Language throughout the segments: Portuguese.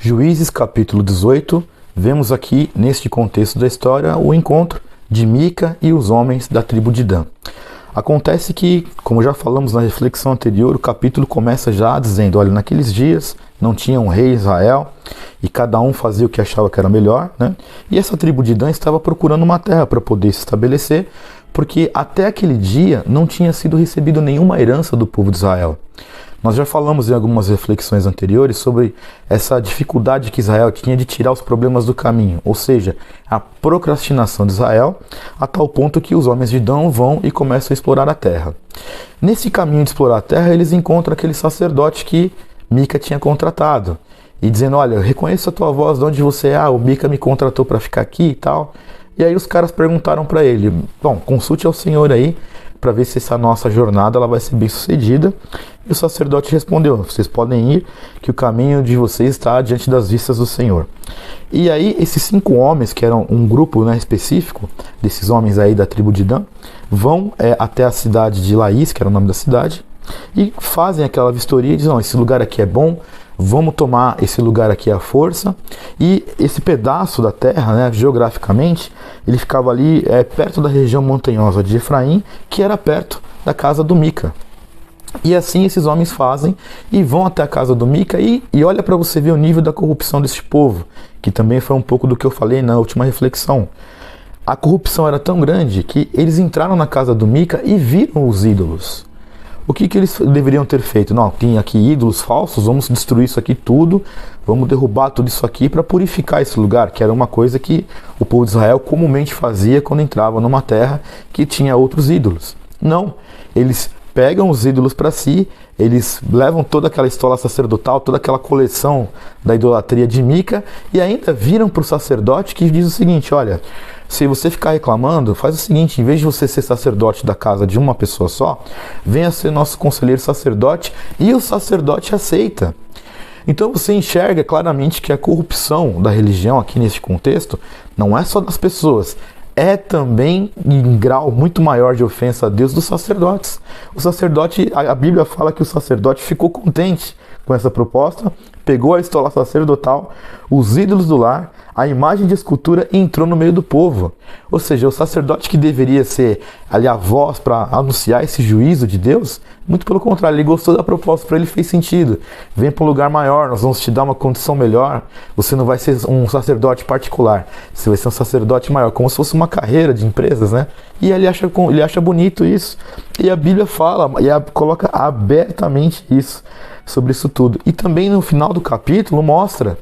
Juízes capítulo 18, vemos aqui neste contexto da história o encontro de Mica e os homens da tribo de Dan. Acontece que, como já falamos na reflexão anterior, o capítulo começa já dizendo, olha, naqueles dias não tinha um rei em Israel e cada um fazia o que achava que era melhor, né? E essa tribo de Dan estava procurando uma terra para poder se estabelecer, porque até aquele dia não tinha sido recebido nenhuma herança do povo de Israel. Nós já falamos em algumas reflexões anteriores sobre essa dificuldade que Israel tinha de tirar os problemas do caminho, ou seja, a procrastinação de Israel, a tal ponto que os homens de Dan vão e começam a explorar a terra. Nesse caminho de explorar a terra, eles encontram aquele sacerdote que Mica tinha contratado, e dizendo, olha, eu reconheço a tua voz, de onde você é, o Mica me contratou para ficar aqui e tal. E aí os caras perguntaram para ele, bom, consulte ao Senhor aí, para ver se essa nossa jornada ela vai ser bem sucedida. E o sacerdote respondeu, vocês podem ir, que o caminho de vocês está diante das vistas do Senhor. E aí esses 5 homens, que eram um grupo, né, específico, desses homens aí da tribo de Dan, vão até a cidade de Laís, que era o nome da cidade, e fazem aquela vistoria e dizem, não, esse lugar aqui é bom, vamos tomar esse lugar aqui à força. E esse pedaço da terra, né, geograficamente, ele ficava ali perto da região montanhosa de Efraim, que era perto da casa do Mica. E assim esses homens fazem e vão até a casa do Mica e olha para você ver o nível da corrupção desse povo, que também foi um pouco do que eu falei na última reflexão. A corrupção era tão grande que eles entraram na casa do Mica e viram os ídolos. O que eles deveriam ter feito? Não, tem aqui ídolos falsos, vamos destruir isso aqui tudo, vamos derrubar tudo isso aqui para purificar esse lugar, que era uma coisa que o povo de Israel comumente fazia quando entrava numa terra que tinha outros ídolos. Não, eles pegam os ídolos para si, eles levam toda aquela estola sacerdotal, toda aquela coleção da idolatria de Mica e ainda viram para o sacerdote que diz o seguinte, olha, se você ficar reclamando, faz o seguinte, em vez de você ser sacerdote da casa de uma pessoa só, venha ser nosso conselheiro sacerdote, e o sacerdote aceita. Então você enxerga claramente que a corrupção da religião aqui nesse contexto não é só das pessoas, é também em grau muito maior de ofensa a Deus dos sacerdotes. O sacerdote, a Bíblia fala que o sacerdote ficou contente com essa proposta, pegou a estola sacerdotal, os ídolos do lar, a imagem de escultura e entrou no meio do povo. Ou seja, o sacerdote que deveria ser ali a voz para anunciar esse juízo de Deus, muito pelo contrário, ele gostou da proposta, para ele fez sentido. Vem para um lugar maior, nós vamos te dar uma condição melhor, você não vai ser um sacerdote particular, você vai ser um sacerdote maior, como se fosse uma carreira de empresas, né? E ele acha bonito isso. E a Bíblia fala, coloca abertamente isso, sobre isso tudo. E também no final do capítulo mostra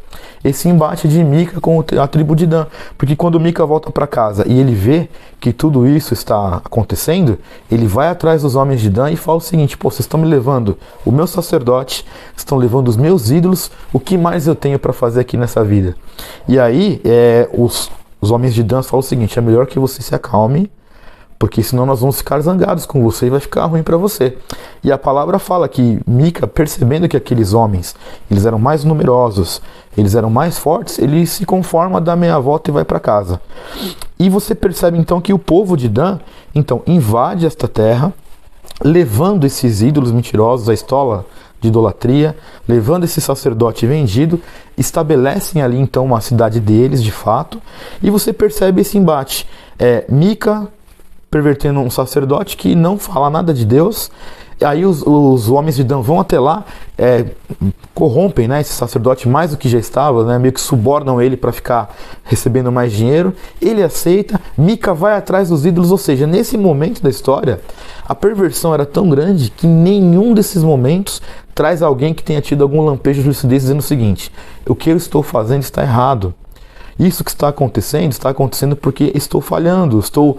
esse embate de Mica com a tribo de Dan. Porque quando Mica volta para casa e ele vê que tudo isso está acontecendo, ele vai atrás dos homens de Dan e fala o seguinte, pô, vocês estão me levando o meu sacerdote, estão levando os meus ídolos, o que mais eu tenho para fazer aqui nessa vida? E aí os homens de Dan falam o seguinte, é melhor que você se acalme, porque senão nós vamos ficar zangados com você e vai ficar ruim para você. E a palavra fala que Mica, percebendo que aqueles homens, eles eram mais numerosos, eles eram mais fortes, ele se conforma, dá meia volta e vai para casa. E você percebe então que o povo de Dan, então, invade esta terra, levando esses ídolos mentirosos, a estola de idolatria, levando esse sacerdote vendido, estabelecem ali então uma cidade deles, de fato, e você percebe esse embate. Mica pervertendo um sacerdote que não fala nada de Deus. Aí os homens de Dan vão até lá, corrompem, né, esse sacerdote mais do que já estava, né, meio que subornam ele para ficar recebendo mais dinheiro. Ele aceita, Mica vai atrás dos ídolos, ou seja, nesse momento da história, a perversão era tão grande que nenhum desses momentos traz alguém que tenha tido algum lampejo de lucidez dizendo o seguinte, o que eu estou fazendo está errado. Isso que está acontecendo porque estou falhando, estou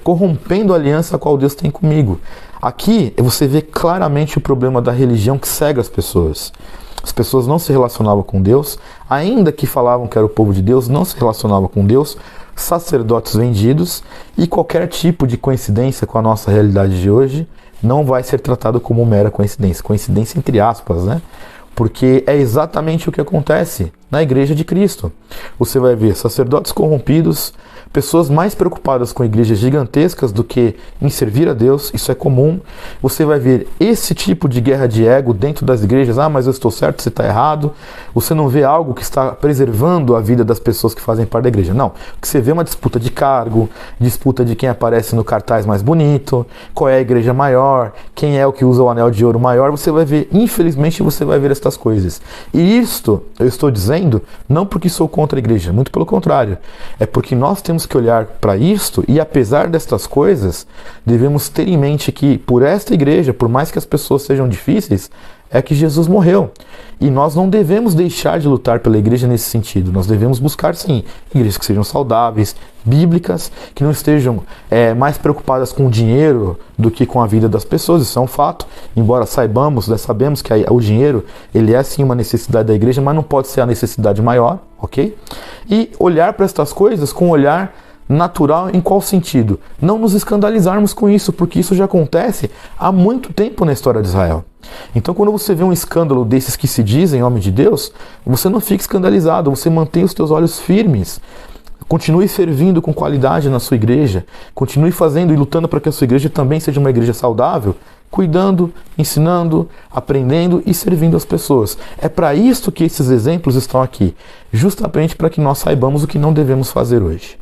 corrompendo a aliança a qual Deus tem comigo. Aqui você vê claramente o problema da religião que cega as pessoas. As pessoas não se relacionavam com Deus, ainda que falavam que era o povo de Deus, não se relacionavam com Deus, sacerdotes vendidos, e qualquer tipo de coincidência com a nossa realidade de hoje não vai ser tratado como mera coincidência. Coincidência entre aspas, né? Porque é exatamente o que acontece na Igreja de Cristo. Você vai ver sacerdotes corrompidos, pessoas mais preocupadas com igrejas gigantescas do que em servir a Deus, isso é comum. Você vai ver esse tipo de guerra de ego dentro das igrejas, mas eu estou certo, você está errado. Você não vê algo que está preservando a vida das pessoas que fazem parte da igreja, não. O que você vê é uma disputa de cargo, disputa de quem aparece no cartaz mais bonito, qual é a igreja maior, quem é o que usa o anel de ouro maior, você vai ver, infelizmente você vai ver estas coisas. E isto, eu estou dizendo, não porque sou contra a igreja, muito pelo contrário, é porque nós temos que olhar para isto e apesar destas coisas, devemos ter em mente que por esta igreja, por mais que as pessoas sejam difíceis, é que Jesus morreu. E nós não devemos deixar de lutar pela igreja nesse sentido. Nós devemos buscar, sim, igrejas que sejam saudáveis, bíblicas, que não estejam mais preocupadas com o dinheiro do que com a vida das pessoas. Isso é um fato. Embora sabemos que o dinheiro, ele é sim uma necessidade da igreja, mas não pode ser a necessidade maior, ok? E olhar para estas coisas com um olhar natural em qual sentido? Não nos escandalizarmos com isso, porque isso já acontece há muito tempo na história de Israel. Então, quando você vê um escândalo desses que se dizem homem de Deus, você não fica escandalizado, você mantém os teus olhos firmes. Continue servindo com qualidade na sua igreja, continue fazendo e lutando para que a sua igreja também seja uma igreja saudável, cuidando, ensinando, aprendendo e servindo as pessoas. É para isso que esses exemplos estão aqui, justamente para que nós saibamos o que não devemos fazer hoje.